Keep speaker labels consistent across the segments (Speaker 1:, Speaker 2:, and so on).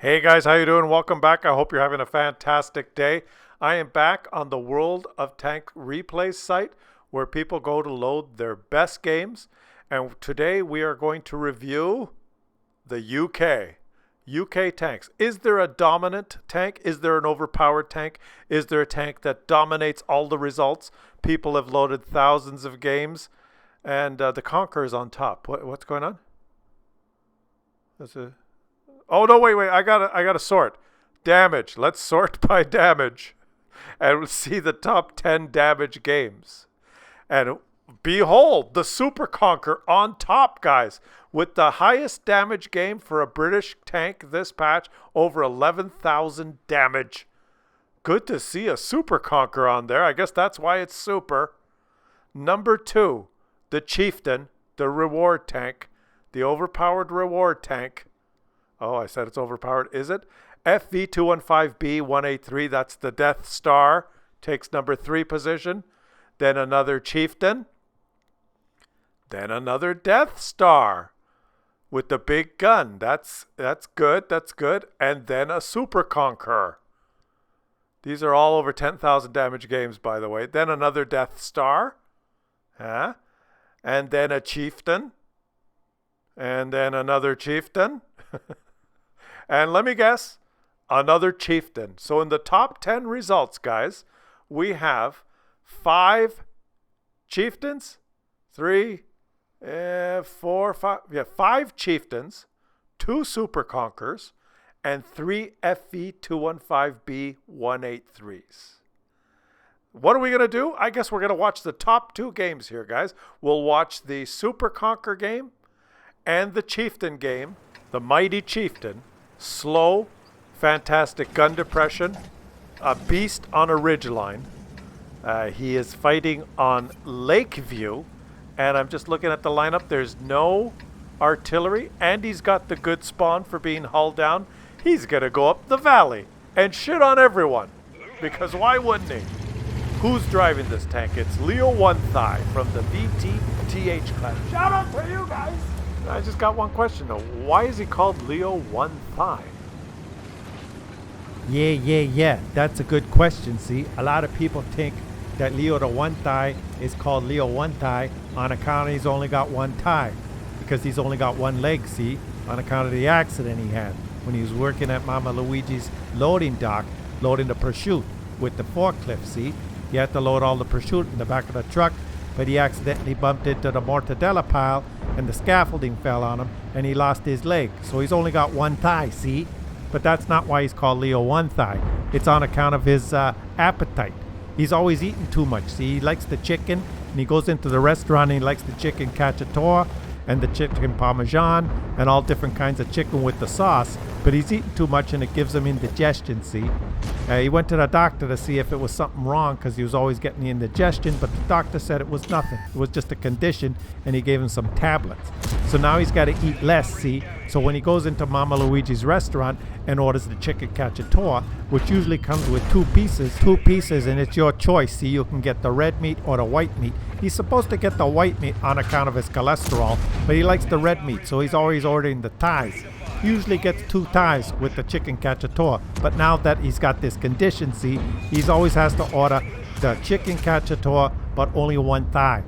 Speaker 1: Hey guys, how you doing? Welcome back. I hope you're having a fantastic day. I am back on the World of Tank Replays site where people go to load their best games. And today we are going to review the UK. UK tanks. Is there a dominant tank? Is there an overpowered tank? Is there a tank that dominates all the results? People have loaded thousands of games and the Conqueror is on top. What's going on? Oh no, wait, I gotta sort. Damage. Let's sort by damage. And we'll see the top 10 damage games. And behold, the Super Conqueror on top, guys. With the highest damage game for a British tank this patch, over 11,000 damage. Good to see a Super Conqueror on there. I guess that's why it's super. Number 2, the Chieftain, the reward tank. The overpowered reward tank. Oh, I said it's overpowered. Is it? FV215B183, that's the Death Star, takes number 3 position. Then another Chieftain. Then another Death Star with the big gun. That's good. That's good. And then a Super Conqueror. These are all over 10,000 damage games, by the way. Then another Death Star. Huh? And then a Chieftain. And then another Chieftain. And let me guess, another Chieftain. So in the top 10 results, guys, we have 5 Chieftains, 3, 4, 5. Yeah, 5 Chieftains, 2 Super Conquerors, and 3 FV215B183s. What are we going to do? I guess we're going to watch the top 2 games here, guys. We'll watch the Super Conqueror game and the Chieftain game, the Mighty Chieftain. Slow, fantastic gun depression, a beast on a ridgeline. He is fighting on Lakeview, and I'm just looking at the lineup. There's no artillery, and he's got the good spawn for being hull down. He's going to go up the valley and shit on everyone, because why wouldn't he? Who's driving this tank? It's Leo One Thigh from the VTTH class. Shout out to you guys! I just got one question though. Why is he called Leo One Thigh?
Speaker 2: Yeah. That's a good question. See, a lot of people think that Leo the One Thigh is called Leo One Thigh on account he's only got one thigh, because he's only got one leg. See, on account of the accident he had when he was working at Mama Luigi's loading dock, loading the prosciutto with the forklift. See, he had to load all the prosciutto in the back of the truck, but he accidentally bumped into the mortadella pile and the scaffolding fell on him and he lost his leg. So he's only got one thigh, see? But that's not why he's called Leo One Thigh. It's on account of his appetite. He's always eating too much. See, he likes the chicken, and he goes into the restaurant and he likes the chicken cacciatore and the chicken parmesan and all different kinds of chicken with the sauce. But he's eating too much and it gives him indigestion, see? He went to the doctor to see if it was something wrong because he was always getting the indigestion, but the doctor said it was nothing. It was just a condition, and he gave him some tablets. So now he's got to eat less, see? So when he goes into Mama Luigi's restaurant and orders the chicken cacciatore, which usually comes with two pieces, and it's your choice, see? You can get the red meat or the white meat. He's supposed to get the white meat on account of his cholesterol, but he likes the red meat, so he's always ordering the thighs. He usually gets 2 thighs with the chicken cacciatore, but now that he's got this condition, see, he's always has to order the chicken cacciatore, but only 1 thigh.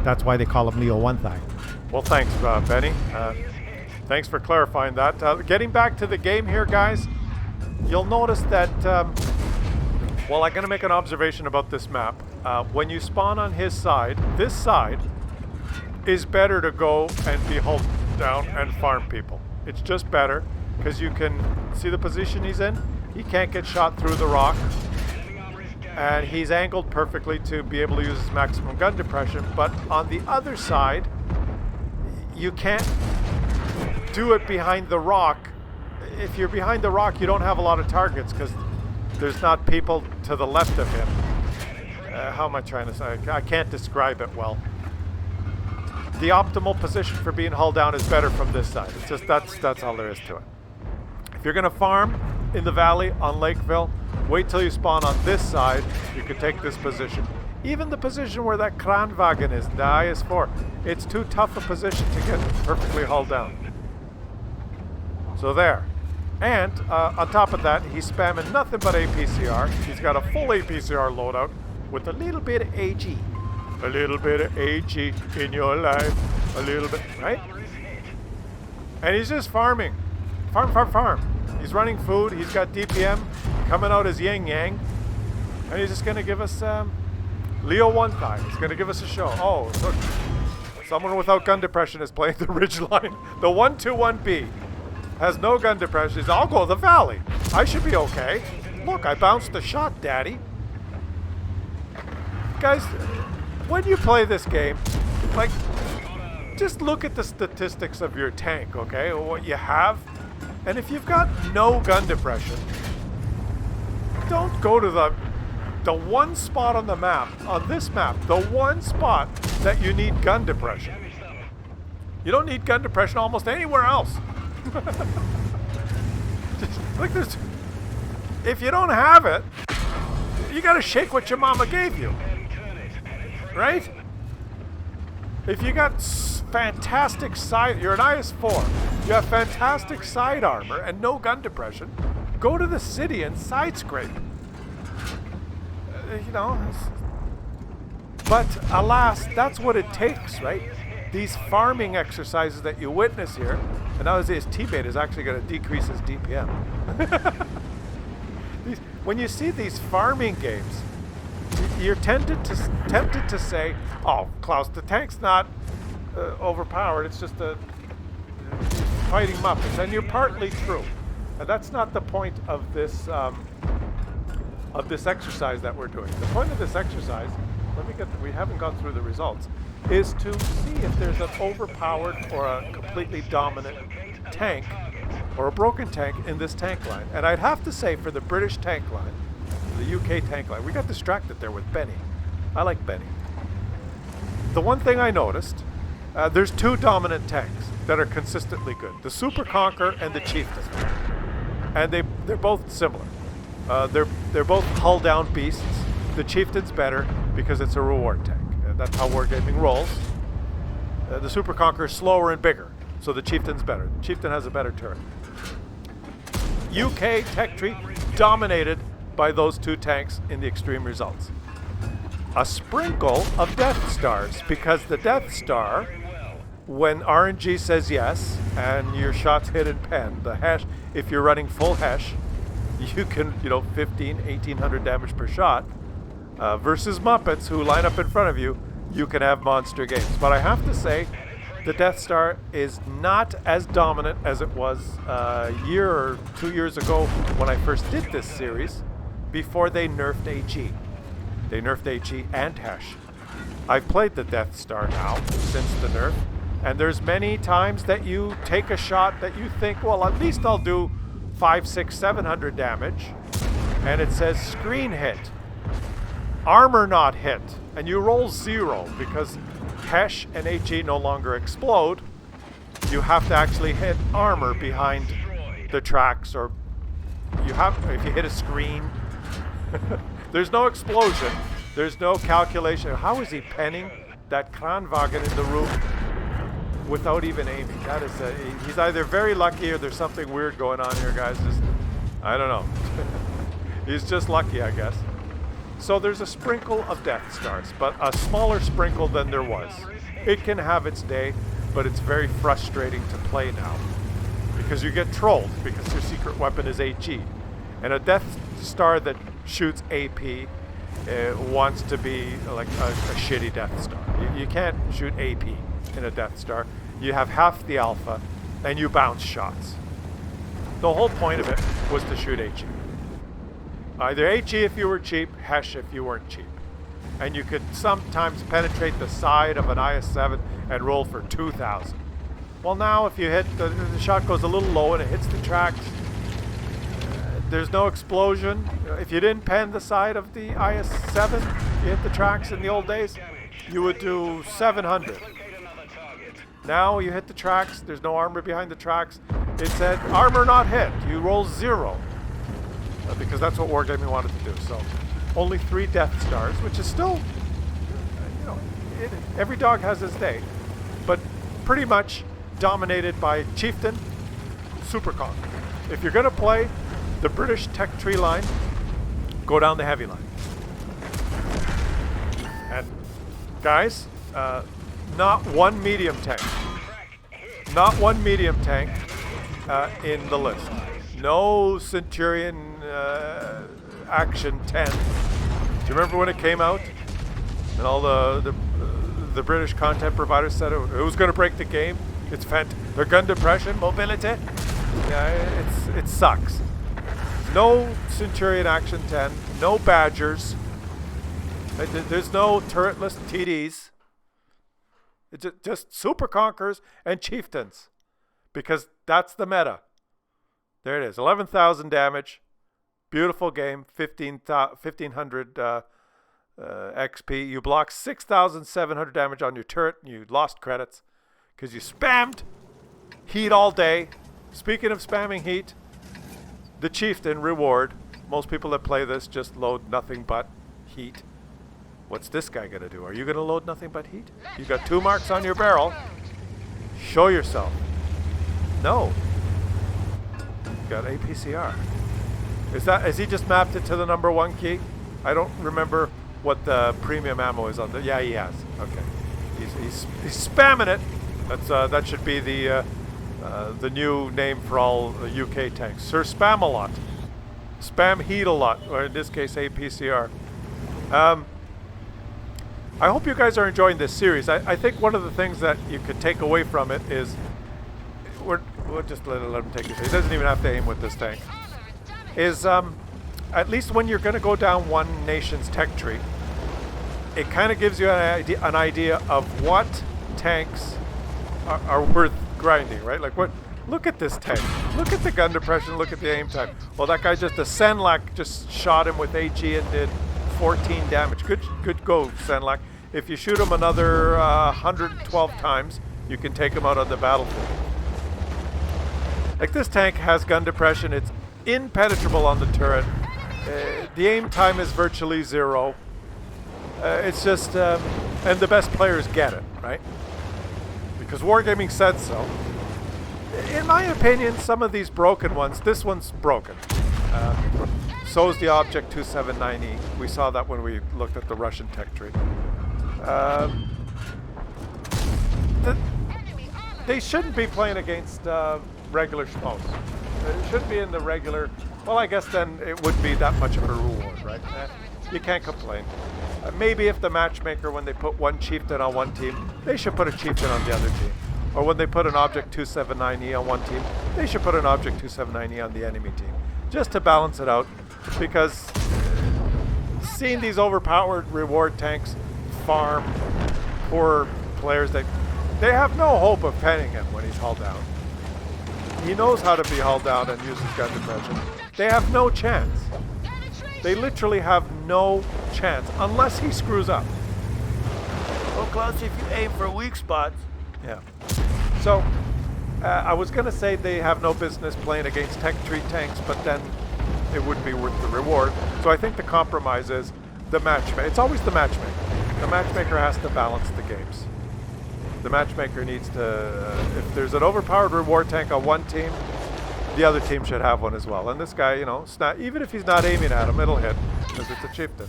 Speaker 2: That's why they call him Leo One Thigh.
Speaker 1: Well, thanks, Benny. Thanks for clarifying that. Getting back to the game here, guys, you'll notice that, well, I'm going to make an observation about this map. When you spawn on his side, this side is better to go and be hull down and farm people. It's just better because you can see the position he's in. He can't get shot through the rock, and he's angled perfectly to be able to use his maximum gun depression. But on the other side, you can't do it behind the rock. If you're behind the rock, you don't have a lot of targets because there's not people to the left of him. How am I trying to say? I can't describe it well. The optimal position for being hull down is better from this side. It's just that's all there is to it. If you're going to farm in the valley on Lakeville, wait till you spawn on this side. You can take this position. Even the position where that Kranwagen is, the IS-4, it's too tough a position to get perfectly hull down. So there. And on top of that, he's spamming nothing but APCR. He's got a full APCR loadout with a little bit of AG. A little bit of AG in your life. A little bit, right? And he's just farming. Farm, farm, farm. He's running food. He's got DPM coming out as Yang Yang. And he's just going to give us Leo One Thigh. He's going to give us a show. Oh, look. Someone without gun depression is playing the Ridgeline. The 121B has no gun depression. He's, I'll go the Valley. I should be okay. Look, I bounced a shot, Daddy. Guys, when you play this game, like, just look at the statistics of your tank, okay? Or what you have. And if you've got no gun depression, don't go to the one spot on the map, on this map, the one spot that you need gun depression. You don't need gun depression almost anywhere else. Just, like this, if you don't have it, you gotta shake what your mama gave you, right? If you got fantastic side, you're an IS-4, you have fantastic side armor and no gun depression, go to the city and side scrape. You know, but alas, that's what it takes, right? These farming exercises that you witness here, and now his teammate is actually going to decrease his DPM. When you see these farming games, you're tempted to say, "Oh, Klaus, the tank's not overpowered. It's just a fighting Muppets," and you're partly true. And that's not the point of this exercise that we're doing. The point of this exercise, we haven't gone through the results, is to see if there's an overpowered or a completely dominant tank or a broken tank in this tank line. And I'd have to say for the British tank line, the UK tank line, we got distracted there with Benny. I like Benny. The one thing I noticed, there's two dominant tanks that are consistently good. The Super Conqueror and the Chieftain. And they're both similar. They're both hull down beasts. The Chieftain's better because it's a reward tank. That's how Wargaming rolls. The Super Conqueror is slower and bigger, so the Chieftain's better. The Chieftain has a better turret. UK tech tree dominated by those two tanks in the extreme results. A sprinkle of Death Stars, because the Death Star, when RNG says yes and your shots hit and pen, the hash, if you're running full hash, you can, 1,1800 damage per shot, versus Muppets who line up in front of you, you can have monster games. But I have to say, the Death Star is not as dominant as it was a year or 2 years ago when I first did this series, before they nerfed AG. They nerfed AG and hash. I've played the Death Star now since the nerf, and there's many times that you take a shot that you think, well, at least I'll do 500, 600, 700 damage, and it says screen hit, armor not hit, and you roll 0 because Hesh and HE no longer explode. You have to actually hit armor behind the tracks, or if you hit a screen, there's no explosion, there's no calculation. How is he penning that Kranwagen in the roof without even aiming? That is he's either very lucky or there's something weird going on here, guys. I don't know. He's just lucky, I guess. So there's a sprinkle of Death Stars, but a smaller sprinkle than there was. It can have its day, but it's very frustrating to play now because you get trolled because your secret weapon is HE. And a Death Star that shoots AP wants to be like a shitty Death Star. You can't shoot AP in a Death Star. You have half the alpha and you bounce shots. The whole point of it was to shoot HE. Either HE if you were cheap, Hesh if you weren't cheap. And you could sometimes penetrate the side of an IS-7 and roll for 2,000. Well, now if you hit, the shot goes a little low and it hits the tracks, there's no explosion. If you didn't pen the side of the IS-7, you hit the tracks in the old days, you would do 700. Now you hit the tracks, there's no armor behind the tracks. It said, armor not hit, you roll 0. Because that's what Wargaming wanted to do. So only 3 Death Stars, which is still, every dog has his day, but pretty much dominated by Chieftain, Super Conqueror. if you're going to play the British tech tree line, go down the heavy line. And guys, not one medium tank. Not one medium tank in the list. No Centurion Action 10. Do you remember when it came out? And all the British content providers said it was going to break the game. It's their gun depression, mobility. Yeah, it sucks. No Centurion Action 10. No Badgers. There's no turretless TDs. It's just Super Conquerors and Chieftains. Because that's the meta. There it is. 11,000 damage. Beautiful game. 1,500 XP. You block 6,700 damage on your turret. And you lost credits. Because you spammed heat all day. Speaking of spamming heat, the Chieftain reward. Most people that play this just load nothing but heat. What's this guy going to do? Are you going to load nothing but heat? You got 2 marks on your barrel. Show yourself. No. You got APCR. Is he just mapped it to the number 1 key? I don't remember what the premium ammo is on the. Yeah, he has. Okay. He's spamming it. That should be the new name for all UK tanks. Sir Spam a lot. Spam heat a lot, or in this case APCR. I hope you guys are enjoying this series. I think one of the things that you could take away from it is we'll just let him take it. He doesn't even have to aim with this tank. Is at least when you're going to go down one nation's tech tree, it kind of gives you an idea of what tanks are worth grinding, right? Like what? Look at this tank. Look at the gun depression. Look at the aim time. Well, that guy the Senlac just shot him with AG and did 14 damage. Good go, Senlac. If you shoot him another 112 times, you can take him out on the battlefield. Like this tank has gun depression. It's impenetrable on the turret. The aim time is virtually 0. It's just, and the best players get it, right? Because Wargaming said so. In my opinion, some of these broken ones, this one's broken. So is the Object 279E. We saw that when we looked at the Russian tech tree. They shouldn't be playing against regular schmoes. It shouldn't be in the regular. Well, I guess then it wouldn't be that much of a reward, right? You can't complain. Maybe if the matchmaker, when they put one chieftain on one team, they should put a chieftain on the other team. Or when they put an Object 279E on one team, they should put an Object 279E on the enemy team. Just to balance it out. Because seeing these overpowered reward tanks farm poor players, they have no hope of penning him when he's hauled down. He knows how to be hauled down and uses gun depression. They have no chance. They literally have no chance unless he screws up. Well, Claus, if you aim for weak spots. Yeah. So, I was going to say they have no business playing against tech tree tanks, but then it wouldn't be worth the reward. So I think the compromise is the matchmaker. It's always the matchmaker. The matchmaker has to balance the games. The matchmaker needs to, if there's an overpowered reward tank on one team, the other team should have one as well. And this guy, you know, even if he's not aiming at him, it'll hit because it's a chieftain.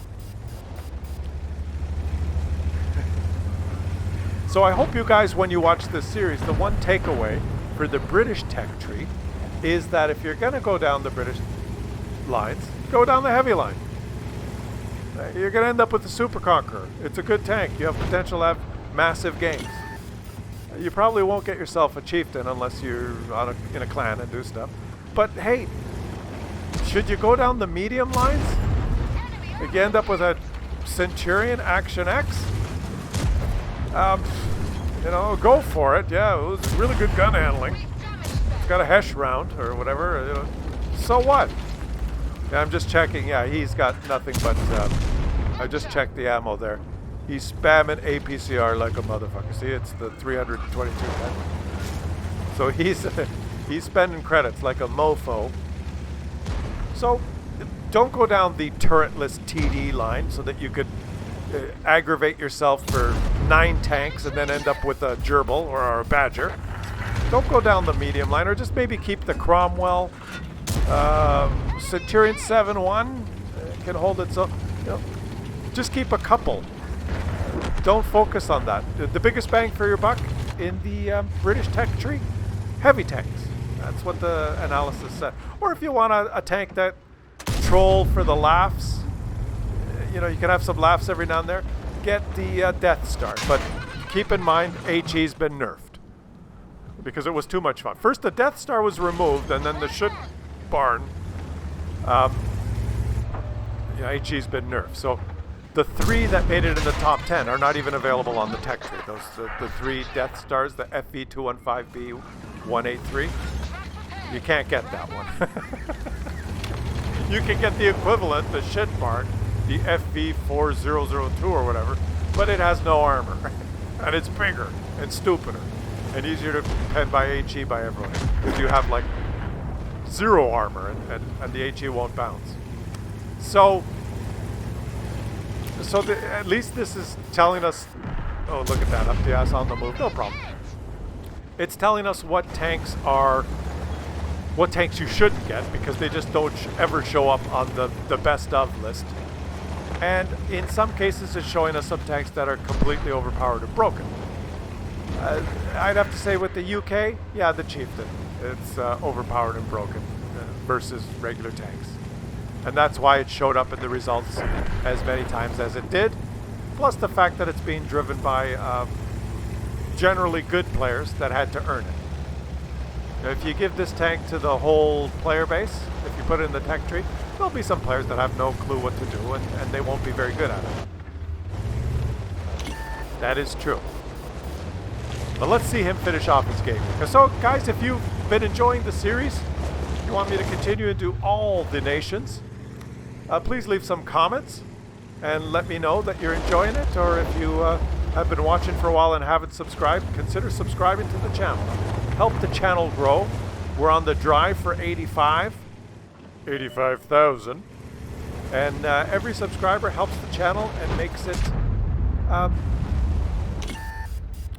Speaker 1: So I hope you guys, when you watch this series, the one takeaway for the British tech tree is that if you're going to go down the British lines, go down the heavy line. You're going to end up with the Super Conqueror. It's a good tank. You have potential to have massive games. You probably won't get yourself a chieftain unless you're in a clan and do stuff. But hey, should you go down the medium lines? You end up with a Centurion Action X? You know, go for it. Yeah, it was really good gun handling. It's got a Hesh round or whatever. You know. So what? Yeah, I'm just checking. Yeah, he's got nothing but. I just checked the ammo there. He's spamming APCR like a motherfucker. See, it's the 322 pen. So he's spending credits like a mofo. So don't go down the turretless TD line so that you could aggravate yourself for 9 tanks and then end up with a gerbil or a badger. Don't go down the medium line, or just maybe keep the Cromwell Centurion 7-1 can hold its own. You know, just keep a couple. Don't focus on that. The biggest bang for your buck in the British tech tree, heavy tanks. That's what the analysis said. Or if you want a tank that troll for the laughs, you know, you can have some laughs every now and there, get the Death Star. But keep in mind, HE's been nerfed because it was too much fun. First the Death Star was removed, and then the shit barn. HE's been nerfed. So the 3 that made it in the top 10 are not even available on the tech tree. Those the 3 Death Stars, the FV215B 183. You can't get that one. You can get the equivalent, the shit barn, the FV4002 or whatever, but it has no armor. And it's bigger and stupider and easier to pen by HE by everyone because you have like 0 armor and the HE won't bounce. So at least this is telling us, oh, look at that, up the ass on the move, no problem. It's telling us what tanks you shouldn't get because they just don't ever show up on the best of list. And in some cases it's showing us some tanks that are completely overpowered and broken. I'd have to say with the UK, yeah, the Chieftain. It's overpowered and broken versus regular tanks. And that's why it showed up in the results as many times as it did. Plus the fact that it's being driven by generally good players that had to earn it. Now, if you give this tank to the whole player base, if you put it in the tech tree, there'll be some players that have no clue what to do and they won't be very good at it. That is true. But let's see him finish off his game. So guys, if you've been enjoying the series, you want me to continue and do all the nations, please leave some comments and let me know that you're enjoying it, or if you have been watching for a while and haven't subscribed, consider subscribing to the channel. Help the channel grow. We're on the drive for 85,000, and every subscriber helps the channel and makes it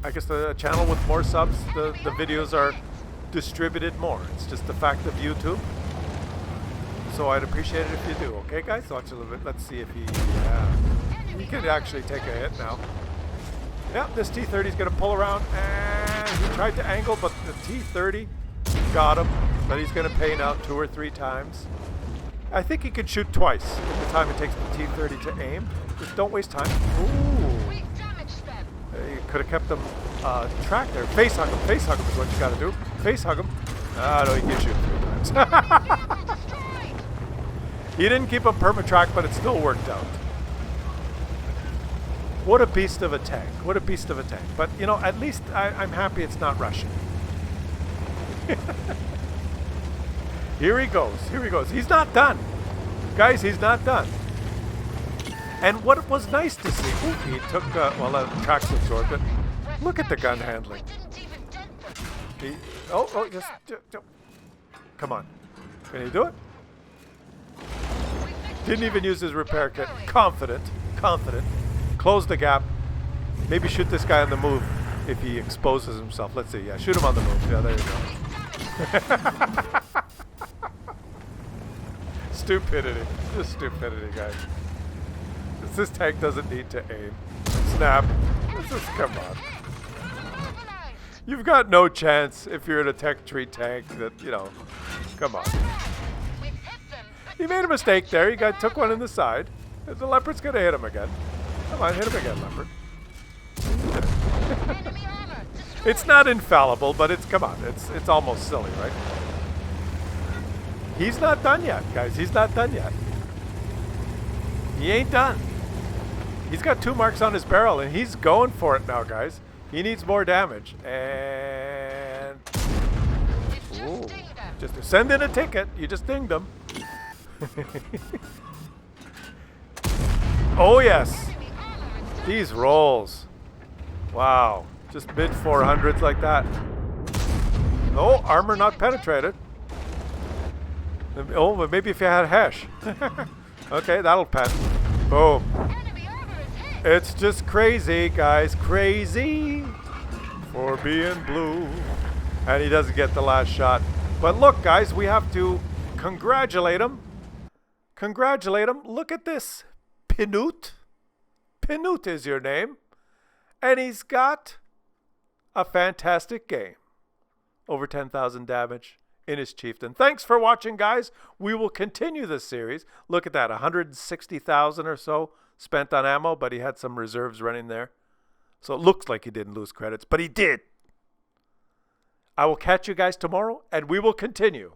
Speaker 1: I guess the channel with more subs, the videos are distributed more. It's just the fact of YouTube. So I'd appreciate it if you do. Okay, guys? Watch a little bit. Let's see if he can actually take a hit now. Yeah, this T-30 is going to pull around, and he tried to angle, but the T-30 got him. But he's going to pay now 2 or 3 times. I think he could shoot twice in the time it takes the T-30 to aim. Just don't waste time. Ooh. You could have kept them tracked there. Face hug him. Face hug him is what you got to do. Face hug him. Ah, no, he can shoot 3 times. He didn't keep him perma-track, but it still worked out. What a beast of a tank. What a beast of a tank. But, you know, at least I'm happy it's not Russian. Here he goes. Here he goes. He's not done. Guys, he's not done. And what was nice to see, he took, well, tracks absorbed it. Look at the gun handling. Just, come on. Can he do it? Didn't even use his repair kit. Confident. Close the gap. Maybe shoot this guy on the move if he exposes himself. Let's see. Yeah, shoot him on the move. Yeah, there you go. Stupidity. Just stupidity, guys. This tank doesn't need to aim. Snap. Come on. You've got no chance if you're in a tech tree tank that, you know, come on. He made a mistake there. He took one in the side. The Leopard's going to hit him again. Come on, hit him again, Leopard. It's not infallible, but come on, it's almost silly, right? He's not done yet, guys. He's not done yet. He ain't done. He's got 2 marks on his barrel, and he's going for it now, guys. He needs more damage. And... Ooh. Just send in a ticket. You just dinged him. Oh, yes. These rolls. Wow. Just mid 400s like that. Oh, armor not penetrated. Oh, but maybe if you had hash. Okay, that'll pen. Boom. It's just crazy, guys. Crazy for being blue. And he doesn't get the last shot. But look, guys, we have to congratulate him. Congratulate him. Look at this. Pinut. Pinut is your name. And he's got a fantastic game. Over 10,000 damage in his chieftain. Thanks for watching, guys. We will continue this series. Look at that. 160,000 or so spent on ammo, but he had some reserves running there. So it looks like he didn't lose credits, but he did. I will catch you guys tomorrow, and we will continue.